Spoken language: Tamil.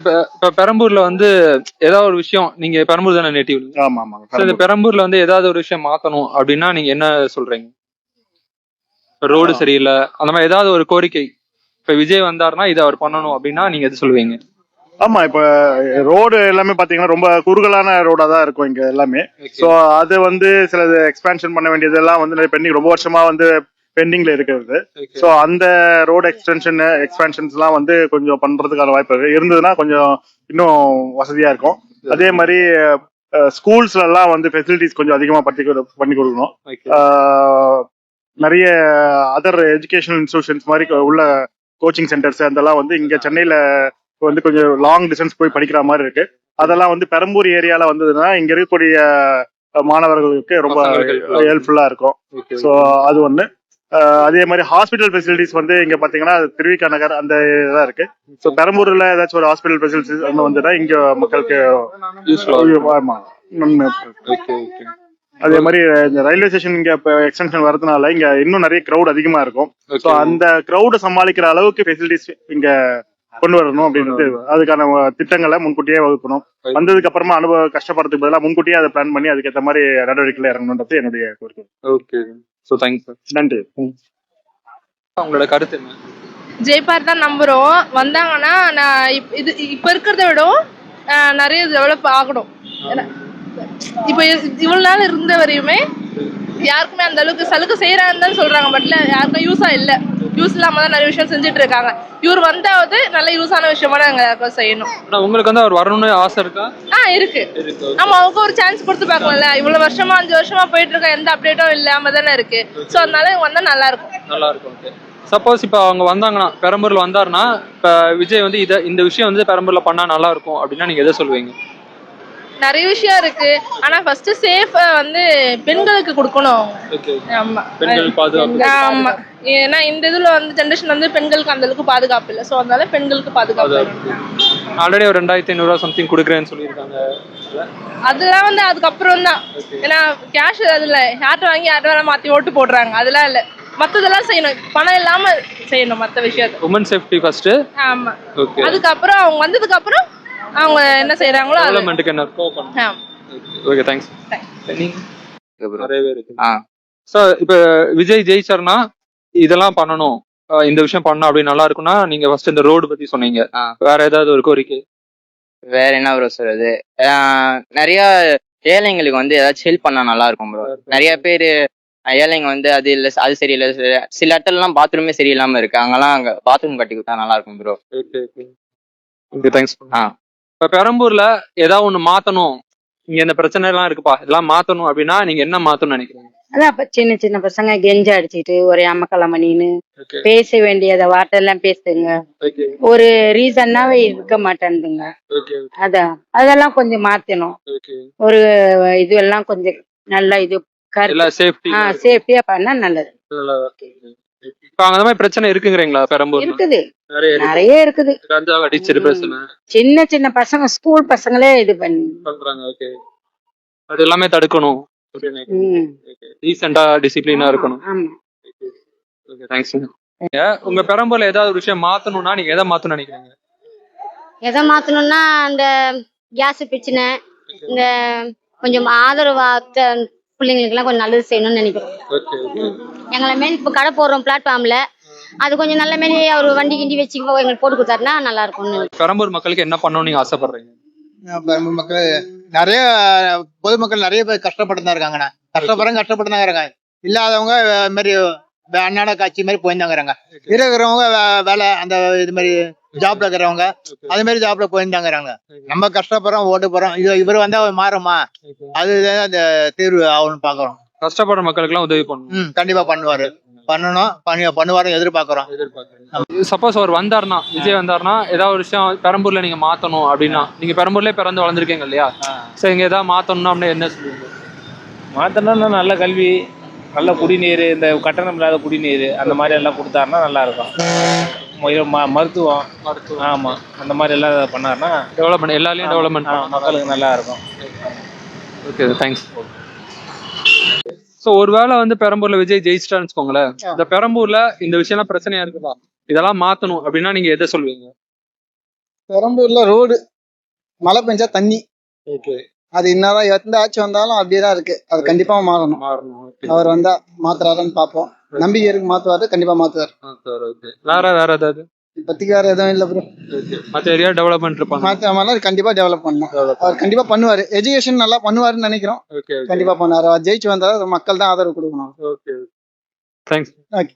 இப்ப பெரம்பூர்ல வந்து ஏதாவது ஒரு விஷயம், நீங்க பெரம்பூர் தானே நேட்டிவ்? ஆமா ஆமா சோ இந்த பெரம்பூர்ல வந்து ஏதாவது ஒரு விஷயம் மாத்தணும் அப்படின்னா நீங்க என்ன சொல்றீங்க? ரோடு சரியில்லை அந்த மாதிரி ஏதாவது ஒரு கோரிக்கை, இப்ப விஜய் வந்தாருன்னா இதை அவர் பண்ணணும் அப்படின்னா நீங்க எது சொல்லுவீங்க? ஆமா, இப்ப ரோடு எல்லாமே பாத்தீங்கன்னா ரொம்ப குறுகலான ரோடா தான் இருக்கும் இங்க எல்லாமே. சோ அது வந்து சில எக்ஸ்பேன்ஷன் பண்ண வேண்டியதெல்லாம் வந்து பெண்டிங், ரொம்ப வருஷமா வந்து பெண்டிங்ல இருக்கிறது. சோ அந்த ரோடு எக்ஸ்பேன்ஷன்ஸ் எல்லாம் வந்து கொஞ்சம் பண்றதுக்கான வாய்ப்பு இருந்ததுன்னா கொஞ்சம் இன்னும் வசதியா இருக்கும். அதே மாதிரி ஸ்கூல்ஸ்ல எல்லாம் வந்து ஃபெசிலிட்டிஸ் கொஞ்சம் அதிகமா பண்ணி கொடுக்கணும். நிறைய அதர் எஜுகேஷனல் இன்ஸ்டிடியூஷன்ஸ் மாதிரி உள்ள கோச்சிங் சென்டர்ஸ் அதெல்லாம் வந்து இங்க சென்னையில வந்து கொஞ்சம் லாங் டிஸ்டன்ஸ் போய் படிக்கிற மாதிரி இருக்கு. அதெல்லாம் வந்து பெரம்பூர் ஏரியால வந்ததுன்னா இங்க இருக்கக்கூடிய மாணவர்களுக்கு ரொம்ப ஹெல்ப்ஃபுல்லா இருக்கும். ஸோ அது ஒண்ணு. அதே மாதிரி ஹாஸ்பிட்டல் ஃபெசிலிட்டிஸ் வந்து இங்க பாத்தீங்கன்னா திருவிக்கா நகர் அந்த இதா இருக்கு. ஸோ பெரம்பூர்ல ஏதாச்சும் ஒரு ஹாஸ்பிட்டல் ஃபெசிலிட்டிஸ் வந்துன்னா இங்க மக்களுக்கு அதே மாதிரி இந்த ரயில்வே ஸ்டேஷன் இங்க எக்ஸ்டென்ஷன் வரதுனால இங்க இன்னும் நிறைய கிரௌட் அதிகமா இருக்கும். ஸோ அந்த கிரௌட சமாளிக்கிற அளவுக்கு ஃபெசிலிட்டிஸ் இங்க கொண்டு வரணும் அப்படின்றது, அதுக்கான திட்டங்களை முன்கூட்டியே வகுக்கணும். வந்ததுக்கு அப்புறமா கஷ்டப்படுறதுக்கு பதிலாக முன்கூட்டியே அதை பிளான் பண்ணி அதுக்கேற்ற மாதிரி நடவடிக்கைகள் இறங்கணுன்றது என்னுடைய கோரிக்கை. Okay, so thanks sir. நன்றி. உங்களோட கருத்து என்ன? ஜெயிப்பார் தான் நம்புறோம். வந்தாங்கன்னா நான் இது இப்ப இருக்கிறத விட நிறைய டெவலப் ஆகணும். இப்ப இவ்வளவு நாள் இருந்த வரையுமே யாருக்குமே அந்த அளவுக்கு சலுகை செய்யறாங்கன்னு சொல்றாங்க, பட்ல யாருக்கும் யூஸா இல்ல. யூஸ் இல்லாம தான் நிறைய விஷயம் செஞ்சுட்டு இருக்காங்க. இவர் வந்தாவது நல்ல யூஸான விஷயமா நாங்க செய்யணும். உங்களுக்கு வந்து அவர் வரணும்னு ஆசை இருக்கா? இருக்கு. ஆமா, அவங்க ஒரு சான்ஸ் கொடுத்து பாக்கலாம்ல. இவ்வளவு வருஷமா 5 வருஷமா போயிட்டு இருக்க எந்த அப்டேட்டும் இல்லாம தானே இருக்கு. சோ அதனால வந்தா நல்லா இருக்கும். சப்போஸ் இப்ப அவங்க வந்தாங்கன்னா, பெரம்பூர்ல வந்தாருன்னா, இப்ப விஜய் வந்து இந்த விஷயம் வந்து பெரம்பூர்ல பண்ணா நல்லா இருக்கும் அப்படின்னா நீங்க எதை சொல்லுவீங்க? நிறைய விஷயம் இருக்கு. ஆனா ஃபர்ஸ்ட் சேஃப் வந்து பெண்களுக்கு கொடுக்கணும். ஆமா, பெண்கள் பாதுகாப்பு. ஆமா, ஏன்னா இந்த இதுல வந்து ஜெனரேஷன் வந்து பெண்களுக்கு அந்த அளவுக்கு பாதுகாப்பு இல்லை. சோ அதனால பெண்களுக்கு பாதுகாப்பு. ஆல்ரெடி ஒரு 2500 சம்திங் கொடுக்குறேன்னு சொல்லியிருக்காங்க. அதெல்லாம் வந்து அதுக்கப்புறம் தான். ஏன்னா கேஷ் அதுல யார்ட்ட வாங்கி யார்ட்ட வேணா மாத்தி ஓட்டு போடுறாங்க. அதெல்லாம் இல்ல, மத்ததெல்லாம் செய்யணும். பணம் இல்லாம செய்யணும் மத்த விஷயத்தை. Woman safety first. ஆமா, அதுக்கப்புறம் அவங்க வந்ததுக்கு அப்புறம் அவங்க என்ன செய்யறாங்களோ டெவலப்மென்ட்க்கு என்ன இருக்கோ பண்ணலாம். Okay, thanks. சோ இப்போ விஜய் ஜெயிச்சார்னா இதெல்லாம் பண்ணணும், இந்த விஷயம் பண்ணணும் அப்படி நல்லா இருக்கும்னா நீங்க ஃபர்ஸ்ட் இந்த ரோடு பத்தி சொன்னீங்க. வேற ஏதாவது ஒரு கோரிக்கை? வேற என்ன ப்ரோ சொல்றது, நிறைய ஏழைங்களுக்கு வந்து ஏதாச்சும் ஹெல்ப் பண்ணா நல்லா இருக்கும் ப்ரோ. நிறைய பேரு ஏழைங்க வந்து அது இல்ல அது சரியில்லை, சில இடத்துல எல்லாம் பாத்ரூமே சரியில்லாம இருக்கு. அங்கெல்லாம் அங்க பாத்ரூம் கட்டி கொடுத்தா நல்லா இருக்கும் ப்ரோ. Okay, thanks. இப்ப பெரம்பூர்ல ஏதாவது ஒண்ணு மாத்தணும், இங்க இந்த பிரச்சனை எல்லாம் இருக்குப்பா, இதெல்லாம் மாத்தணும் அப்படின்னா நீங்க என்ன மாத்தணும்னு நினைக்கிறீங்க? அதான் சின்ன சின்ன பசங்க கெஞ்ச அடிச்சுட்டு ஒரே அம்மக்கலம் பண்ணின்னு பேச வேண்டியத வார்த்தை எல்லாம் பேசுங்க. ஒரு ரீசன்னாவே இருக்க மாட்டேன்துங்க. அதெல்லாம் கொஞ்சம் மாத்தணும். ஒரு இது எல்லாம் கொஞ்சம் நல்லா இது சேஃப்டியா பண்ணா நல்லது. இப்ப அந்த மாதிரி பிரச்சனை இருக்குங்கிறீங்களா? பெரம்பூர் இருக்குது, நிறைய இருக்குது. சின்ன சின்ன பசங்க, ஸ்கூல் பசங்களே இது பண்றாங்க. அது எல்லாமே தடுக்கணும். டீசென்ட்டா டிசிப்ளினா இருக்கணும். Okay, thanks. உங்க பெரம்பூர்ல ஏதாவது ஒரு விஷயம் மாத்தணும்னா நீங்க எதை மாத்தணும்னு நினைக்கிறீங்க? எதை மாத்தணும்னா அந்த கேஸ் பிரச்சனை, இந்த கொஞ்சம் ஆதரவு பிள்ளைங்களுக்கு எல்லாம் கொஞ்சம் நல்லது செய்யணும்னு நினைக்கிறோம். எங்களை மாரி இப்ப கடை போடுறோம் பிளாட்ஃபார்ம்ல, அது கொஞ்சம் நல்ல மாரி அவர் வண்டி கிண்டி வச்சு எங்களுக்கு போட்டு கொடுத்தாருன்னா நல்லா இருக்கும். பெரம்பூர் மக்களுக்கு என்ன பண்ணணும்னு நீங்க ஆசைப்படுறீங்க? பெரம்பூர் மக்கள் நிறைய பொதுமக்கள் நிறைய பேர் கஷ்டப்பட்டு தான் இருக்காங்கண்ணா. கஷ்டப்பட்டு தான் இருக்காங்க. இல்லாதவங்க இது மாதிரி அன்னாட காட்சி மாதிரி போயிருந்தாங்கிறாங்க. இருக்கிறவங்க வேலை அந்த இது மாதிரி ஜாப்ல இருக்கிறவங்க அது மாதிரி ஜாப்ல போயிருந்தாங்கிறாங்க. நம்ம கஷ்டப்படுறோம், ஓட்டு போறோம். இவர் வந்தா மாறுமா, அதுதான் அந்த தீர்வு ஆகணும்னு பாக்குறோம். கஷ்டப்படுற மக்களுக்கு எல்லாம் உதவி பண்ணணும். கண்டிப்பா பண்ணுவாரு எதிர்பார்க்கிறோம். சப்போஸ் அவர் வந்தாருன்னா, விஜய் வந்தாருன்னா ஏதாவது ஒரு விஷயம் பெரம்பூர்ல நீங்க மாத்தணும் அப்படின்னா, நீங்க பெரம்பூர்லயே பிறந்து வளர்ந்துருக்கீங்க இல்லையா? சரி, இங்க ஏதாவது மாத்தணும்னா அப்படின்னா என்ன சொல்லுவீங்க? மாத்தணும்னா நல்ல கல்வி, நல்ல குடிநீர், இந்த கட்டணம் இல்லாத குடிநீர் அந்த மாதிரி எல்லாம் கொடுத்தாருன்னா நல்லா இருக்கும். மருத்துவம், ஆமா, அந்த மாதிரி எல்லாம் பண்ணாருன்னா டெவலப்மெண்ட், எல்லாரையும் டெவலப்மெண்ட் மக்களுக்கு நல்லா இருக்கும். Okay, thanks. சோ ஒருவேளை வந்து பெரம்பூர்ல விஜய் ஜெயிச்சிட்டான்னு வச்சுக்கோங்களேன், இந்த பெரம்பூர்ல இந்த விஷயம் எல்லாம் பிரச்சனையா இருக்குதா, இதெல்லாம் மாத்தணும் அப்படின்னா நீங்க எதை சொல்லுவீங்க? பெரம்பூர்ல ரோடு மழை பெஞ்சா தண்ணி ஓகே அது என்னதான் எந்த ஆட்சி வந்தாலும் அப்படியேதான் இருக்கு. அது கண்டிப்பா மாறணும். மாறணும். அவர் வந்தா மாத்துறாருன்னு பார்ப்போம். நம்பிக்கை இருக்கு, மாத்துவாரு, கண்டிப்பா மாத்துவாரு. வேற ஏதாவது இப்போதைக்கு வேற எதுவும் இல்லை ப்ரோ. மற்ற ஏரியா டெவலப்மெண்ட் இருப்பாங்க. மாத்திரமாலாம் கண்டிப்பா டெவலப் பண்ணணும். அவர் கண்டிப்பா பண்ணுவாரு. எஜுகேஷன் நல்லா பண்ணுவாருன்னு நினைக்கிறோம். ஓகே கண்டிப்பா பண்ணுவாரு. அவர் ஜெயிச்சு வந்தா மக்கள் தான் ஆதரவு கொடுக்கணும். Okay thanks. ஓகே.